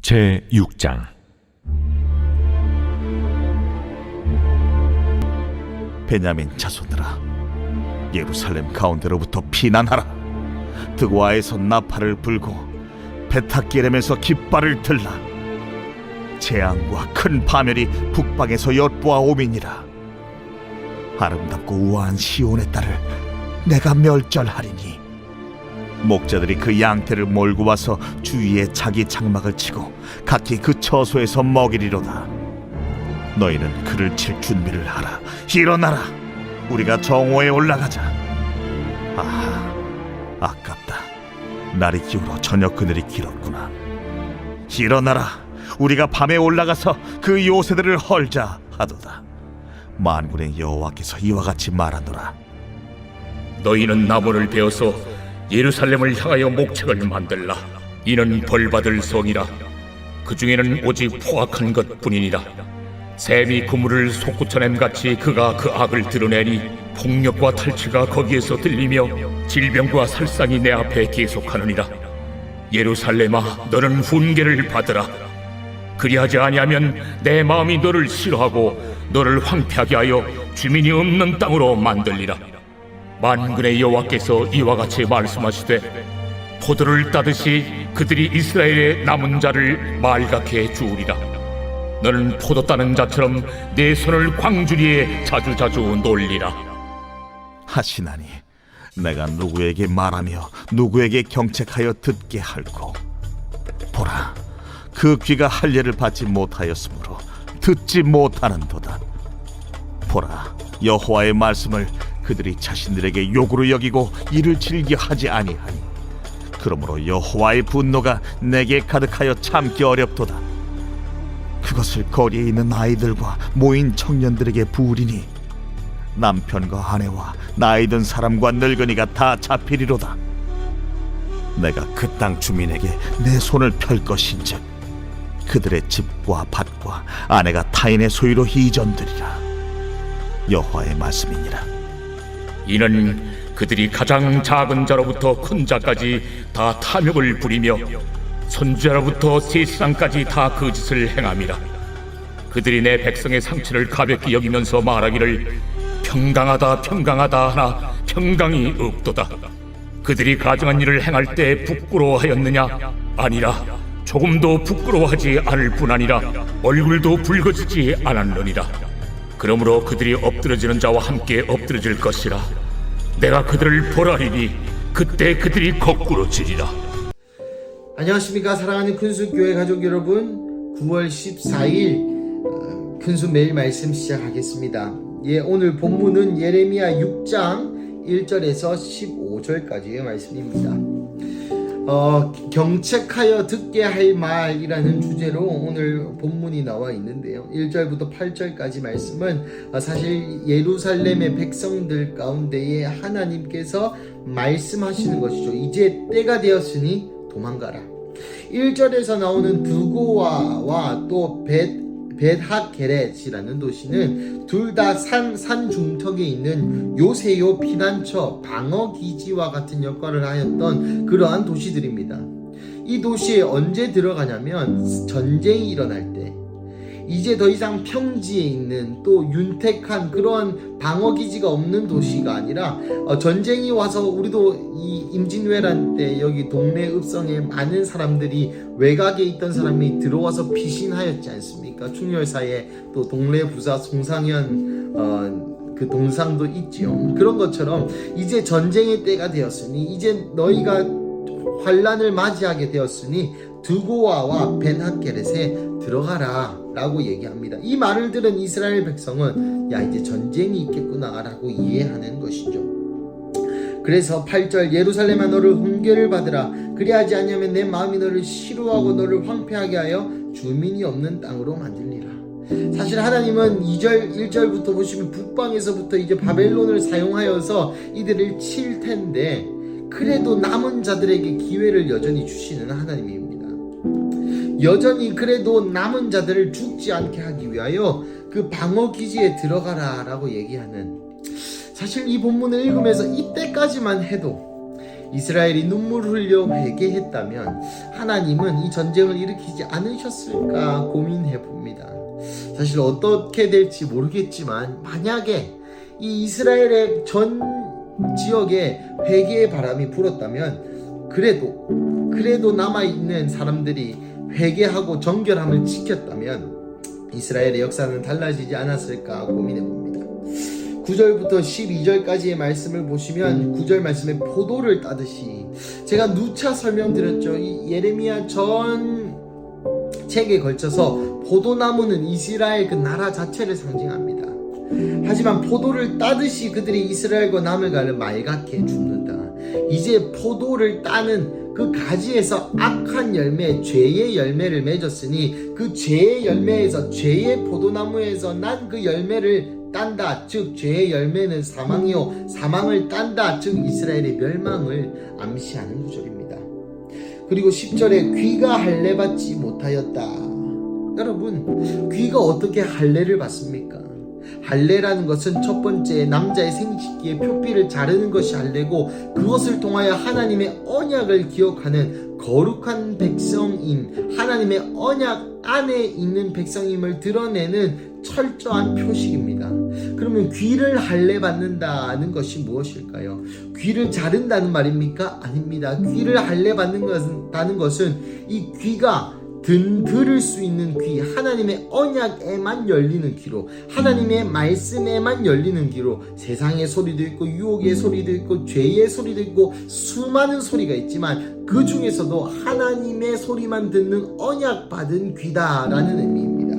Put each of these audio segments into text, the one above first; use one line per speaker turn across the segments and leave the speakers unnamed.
제6장.
베냐민 자손들아, 예루살렘 가운데로부터 피난하라. 드고아에서 나팔을 불고 베타기렘에서 깃발을 들라. 재앙과 큰 파멸이 북방에서 엿보아 오미니라. 아름답고 우아한 시온의 딸을 내가 멸절하리니 목자들이 그 양떼를 몰고 와서 주위에 자기 장막을 치고 각기 그 처소에서 먹이리로다. 너희는 그를 칠 준비를 하라. 일어나라, 우리가 정오에 올라가자. 아하, 아깝다. 날이 기울어 저녁 그늘이 길었구나. 일어나라, 우리가 밤에 올라가서 그 요새들을 헐자 하도다. 만군의 여호와께서 이와 같이 말하노라.
너희는 나무를 베어서 예루살렘을 향하여 목책을 만들라. 이는 벌받을 성이라. 그 중에는 오직 포악한 것뿐이니라. 샘이 그물을 솟구쳐냄같이 그가 그 악을 드러내니 폭력과 탈취가 거기에서 들리며 질병과 살상이 내 앞에 계속하느니라. 예루살렘아, 너는 훈계를 받으라. 그리하지 아니하면 내 마음이 너를 싫어하고 너를 황폐하게 하여 주민이 없는 땅으로 만들리라. 만군의 여호와께서 이와 같이 말씀하시되, 포도를 따듯이 그들이 이스라엘의 남은 자를 말갛게 주우리라. 너는 포도 따는 자처럼 내 손을 광주리에 자주자주 놀리라.
하시나니 내가 누구에게 말하며 누구에게 경책하여 듣게 할꼬. 보라, 그 귀가 할례를 받지 못하였으므로 듣지 못하는도다. 보라, 여호와의 말씀을 그들이 자신들에게 욕으로 여기고 이를 즐겨하지 아니하니 그러므로 여호와의 분노가 내게 가득하여 참기 어렵도다. 그것을 거리에 있는 아이들과 모인 청년들에게 부으리니 남편과 아내와 나이 든 사람과 늙은이가 다 잡히리로다. 내가 그 땅 주민에게 내 손을 펼 것인즉 그들의 집과 밭과 아내가 타인의 소유로 이전되리라. 여호와의 말씀이니라.
이는 그들이 가장 작은 자로부터 큰 자까지 다 탐욕을 부리며 선지자로부터 세상까지 다 그 짓을 행함이라. 그들이 내 백성의 상처를 가볍게 여기면서 말하기를 평강하다 평강하다 하나 평강이 없도다. 그들이 가증한 일을 행할 때 부끄러워하였느냐? 아니라 조금도 부끄러워하지 않을 뿐 아니라 얼굴도 붉어지지 않았느니라. 그러므로 그들이 엎드러지는 자와 함께 엎드러질 것이라. 내가 그들을 벌하리니 그때 그들이 거꾸로 지리라.
안녕하십니까, 사랑하는 큰수교회 가족 여러분. 9월 14일 큰수 매일 말씀 시작하겠습니다. 오늘 본문은 예레미야 6장 1절에서 15절까지의 말씀입니다. 경책하여 듣게 할 말이라는 주제로 오늘 본문이 나와 있는데요, 1절부터 8절까지 말씀은 사실 예루살렘의 백성들 가운데에 하나님께서 말씀하시는 것이죠. 이제 때가 되었으니 도망가라. 1절에서 나오는 두고아와 또 벳하게렛이라는 도시는 둘 다 산 중턱에 있는 요새요 피난처 방어기지와 같은 역할을 하였던 그러한 도시들입니다. 이 도시에 언제 들어가냐면 전쟁이 일어날 때, 이제 더 이상 평지에 있는 또 윤택한 그러한 방어기지가 없는 도시가 아니라 전쟁이 와서, 우리도 이 임진왜란 때 여기 동네 읍성에 많은 사람들이 외곽에 있던 사람이 들어와서 피신하였지 않습니까? 충렬사에 또 동래부사 송상현 그 동상도 있지요. 그런 것처럼 이제 전쟁의 때가 되었으니, 이제 너희가 환란을 맞이하게 되었으니 두고아와 벤하게렛에 들어가라 라고 얘기합니다. 이 말을 들은 이스라엘 백성은 야, 이제 전쟁이 있겠구나 라고 이해하는 것이죠. 그래서 8절, 예루살렘아, 너를 훈계를 받으라. 그리하지 않으면 내 마음이 너를 싫어하고 너를 황폐하게 하여 주민이 없는 땅으로 만들리라. 사실 하나님은 1절부터 보시면 북방에서부터 이제 바벨론을 사용하여서 이들을 칠 텐데, 그래도 남은 자들에게 기회를 여전히 주시는 하나님입니다. 여전히 그래도 남은 자들을 죽지 않게 하기 위하여 그 방어기지에 들어가라 라고 얘기하는, 사실 이 본문을 읽으면서 이때까지만 해도 이스라엘이 눈물을 흘려 회개했다면 하나님은 이 전쟁을 일으키지 않으셨을까 고민해 봅니다. 사실 어떻게 될지 모르겠지만 만약에 이 이스라엘의 전 지역에 회개의 바람이 불었다면 그래도 남아있는 사람들이 회개하고 정결함을 지켰다면 이스라엘의 역사는 달라지지 않았을까 고민해 봅니다. 9절부터 12절까지의 말씀을 보시면 9절 말씀에 포도를 따듯이, 제가 누차 설명드렸죠. 이 예레미야 전 책에 걸쳐서 포도나무는 이스라엘 그 나라 자체를 상징합니다. 하지만 포도를 따듯이 그들이 이스라엘과 남을 가를 말갛게 죽는다. 이제 포도를 따는 그 가지에서 악한 열매, 죄의 열매를 맺었으니 그 죄의 열매에서, 죄의 포도나무에서 난 그 열매를 딴다. 즉 죄의 열매는 사망이요 사망을 딴다. 즉 이스라엘의 멸망을 암시하는 구절입니다. 그리고 10절에 귀가 할례 받지 못하였다. 여러분, 귀가 어떻게 할례를 받습니까? 할례라는 것은 첫 번째 남자의 생식기의 표피를 자르는 것이 할례고, 그것을 통하여 하나님의 언약을 기억하는 거룩한 백성임, 하나님의 언약 안에 있는 백성임을 드러내는 철저한 표식입니다. 그러면 귀를 할례 받는다는 것이 무엇일까요? 귀를 자른다는 말입니까? 아닙니다. 귀를 할례 받는다는 것은 이 귀가 들을 수 있는 귀, 하나님의 언약에만 열리는 귀로, 하나님의 말씀에만 열리는 귀로, 세상의 소리도 있고 유혹의 소리도 있고 죄의 소리도 있고 수많은 소리가 있지만 그 중에서도 하나님의 소리만 듣는 언약 받은 귀다라는 의미입니다.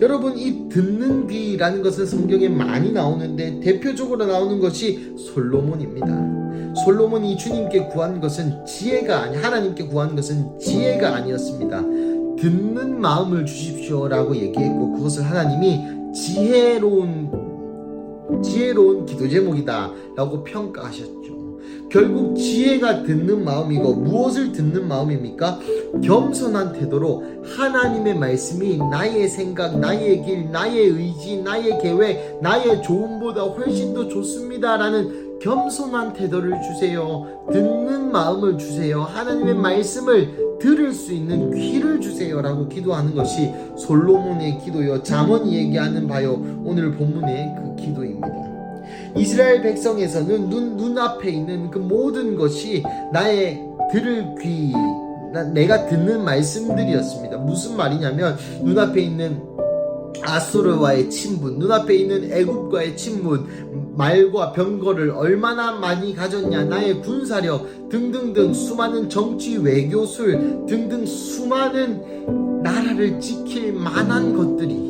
여러분, 이 듣는 귀라는 것은 성경에 많이 나오는데 대표적으로 나오는 것이 솔로몬입니다. 솔로몬이 주님께 구한 것은 하나님께 구한 것은 지혜가 아니었습니다. 듣는 마음을 주십시오라고 얘기했고, 그것을 하나님이 지혜로운 기도 제목이다 라고 평가하셨죠. 결국 지혜가 듣는 마음이고, 무엇을 듣는 마음입니까? 겸손한 태도로 하나님의 말씀이 나의 생각, 나의 길, 나의 의지, 나의 계획, 나의 조언보다 훨씬 더 좋습니다 라는 겸손한 태도를 주세요. 듣는 마음을 주세요. 하나님의 말씀을 들을 수 있는 귀를 주세요 라고 기도하는 것이 솔로몬의 기도요, 잠언이 얘기하는 바요, 오늘 본문의 그 기도입니다. 이스라엘 백성에서는 눈앞에 있는 그 모든 것이 나의 들을 귀, 내가 듣는 말씀들이었습니다. 무슨 말이냐면, 눈앞에 있는 아수르와의 친분, 눈앞에 있는 애굽과의 친분, 말과 병거를 얼마나 많이 가졌냐, 나의 군사력 등등등, 수많은 정치 외교술 등등 수많은 나라를 지킬 만한 것들이,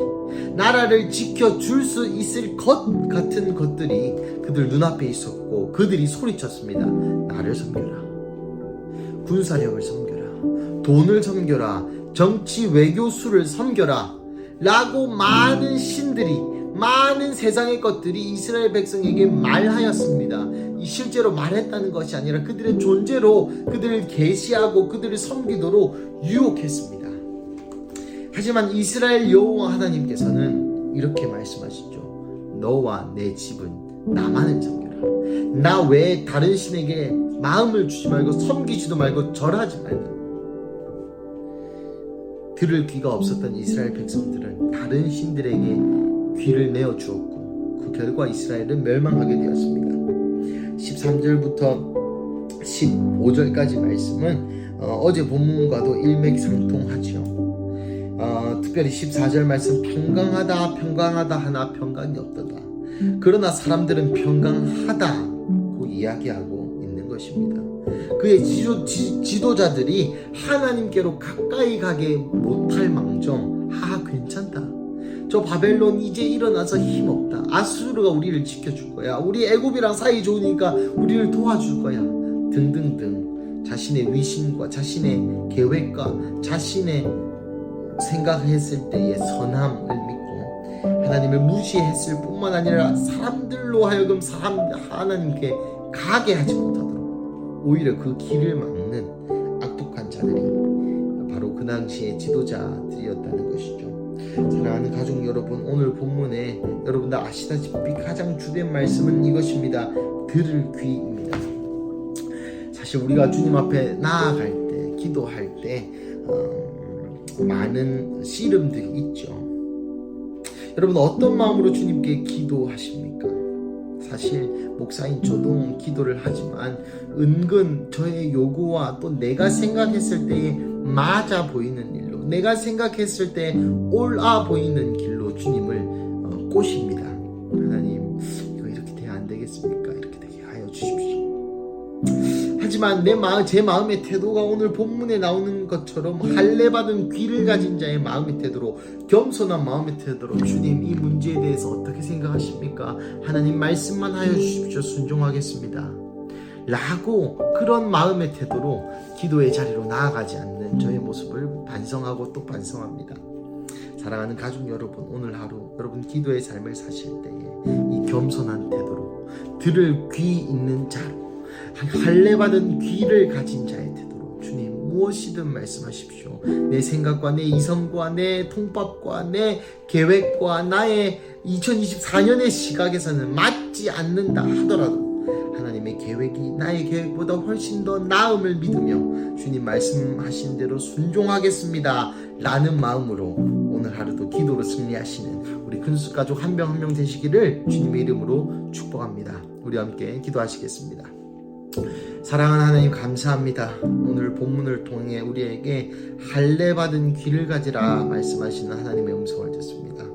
나라를 지켜줄 수 있을 것 같은 것들이 그들 눈앞에 있었고, 그들이 소리쳤습니다. 나를 섬겨라, 군사력을 섬겨라, 돈을 섬겨라, 정치 외교술을 섬겨라 라고 많은 신들이, 많은 세상의 것들이 이스라엘 백성에게 말하였습니다. 실제로 말했다는 것이 아니라 그들의 존재로 그들을 계시하고 그들을 섬기도록 유혹했습니다. 하지만 이스라엘 여호와 하나님께서는 이렇게 말씀하시죠. 너와 내 집은 나만을 섬겨라. 나 외에 다른 신에게 마음을 주지 말고 섬기지도 말고 절하지 말고. 들을 귀가 없었던 이스라엘 백성들은 다른 신들에게 귀를 내어주었고, 그 결과 이스라엘은 멸망하게 되었습니다. 13절부터 15절까지 말씀은 어제 본문과도 일맥상통하죠. 특별히 14절 말씀, 평강하다 하나 평강이 없도다. 그러나 사람들은 평강하다고 이야기하고 있는 것입니다. 그의 지도자들이 하나님께로 가까이 가게 못할 망정, 괜찮다, 저 바벨론 이제 일어나서 힘없다, 아수르가 우리를 지켜줄 거야, 우리 애굽이랑 사이 좋으니까 우리를 도와줄 거야 등등등, 자신의 위신과 자신의 계획과 자신의 생각했을 때의 선함을 믿고 하나님을 무시했을 뿐만 아니라 사람들로 하여금 하나님께 가게 하지 못하도록 오히려 그 길을 막는 악독한 자들이 바로 그 당시의 지도자들이었다는 것이죠. 사랑하는 가족 여러분, 오늘 본문에 여러분들 아시다시피 가장 주된 말씀은 이것입니다. 들을 귀입니다. 사실 우리가 주님 앞에 나아갈 때, 기도할 때 많은 씨름들이 있죠. 여러분 어떤 마음으로 주님께 기도하십니까? 사실 목사인 저도 기도를 하지만 은근 저의 요구와 또 내가 생각했을 때에 맞아 보이는 일로, 내가 생각했을 때 옳아 보이는 길로 주님을 꼬십니다. 하나님, 이거 이렇게 돼야 안 되겠습니까? 이렇게 되게 하여 주십시오. 하지만 제 마음의 태도가 오늘 본문에 나오는 것처럼 할례받은 귀를 가진 자의 마음의 태도로, 겸손한 마음의 태도로, 주님 이 문제에 대해서 어떻게 생각하십니까? 하나님 말씀만 하여 주십시오. 순종하겠습니다 라고 그런 마음의 태도로 기도의 자리로 나아가지 않는 저의 모습을 반성하고 또 반성합니다. 사랑하는 가족 여러분, 오늘 하루 여러분 기도의 삶을 사실 때에 이 겸손한 태도로, 들을 귀 있는 자로, 할례받은 귀를 가진 자의 태도로 주님 무엇이든 말씀하십시오. 내 생각과 내 이성과 내 통밥과 내 계획과 나의 2024년의 시각에서는 맞지 않는다 하더라도 하나님의 계획이 나의 계획보다 훨씬 더 나음을 믿으며 주님 말씀하신 대로 순종하겠습니다 라는 마음으로 오늘 하루도 기도로 승리하시는 우리 근수 가족 한 명 한 명 되시기를 주님의 이름으로 축복합니다. 우리 함께 기도하시겠습니다. 사랑하는 하나님, 감사합니다. 오늘 본문을 통해 우리에게 할례받은 귀를 가지라 말씀하시는 하나님의 음성을 듣습니다.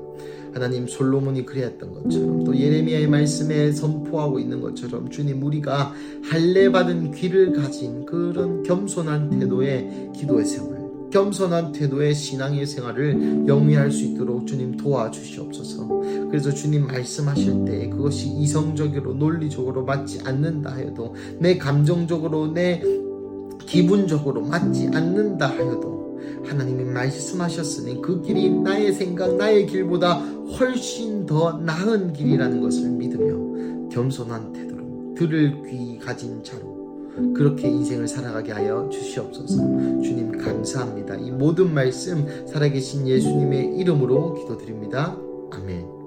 하나님, 솔로몬이 그리했던 것처럼 또 예레미야의 말씀에 선포하고 있는 것처럼 주님, 우리가 할례받은 귀를 가진 그런 겸손한 태도의 기도의 생활, 겸손한 태도의 신앙의 생활을 영위할 수 있도록 주님 도와주시옵소서. 그래서 주님 말씀하실 때 그것이 이성적으로 논리적으로 맞지 않는다 하여도, 내 감정적으로 내 기분적으로 맞지 않는다 하여도 하나님이 말씀하셨으니 그 길이 나의 생각, 나의 길보다 훨씬 더 나은 길이라는 것을 믿으며 겸손한 태도로, 들을 귀 가진 자로 그렇게 인생을 살아가게 하여 주시옵소서. 주님 감사합니다. 이 모든 말씀 살아계신 예수님의 이름으로 기도드립니다. 아멘.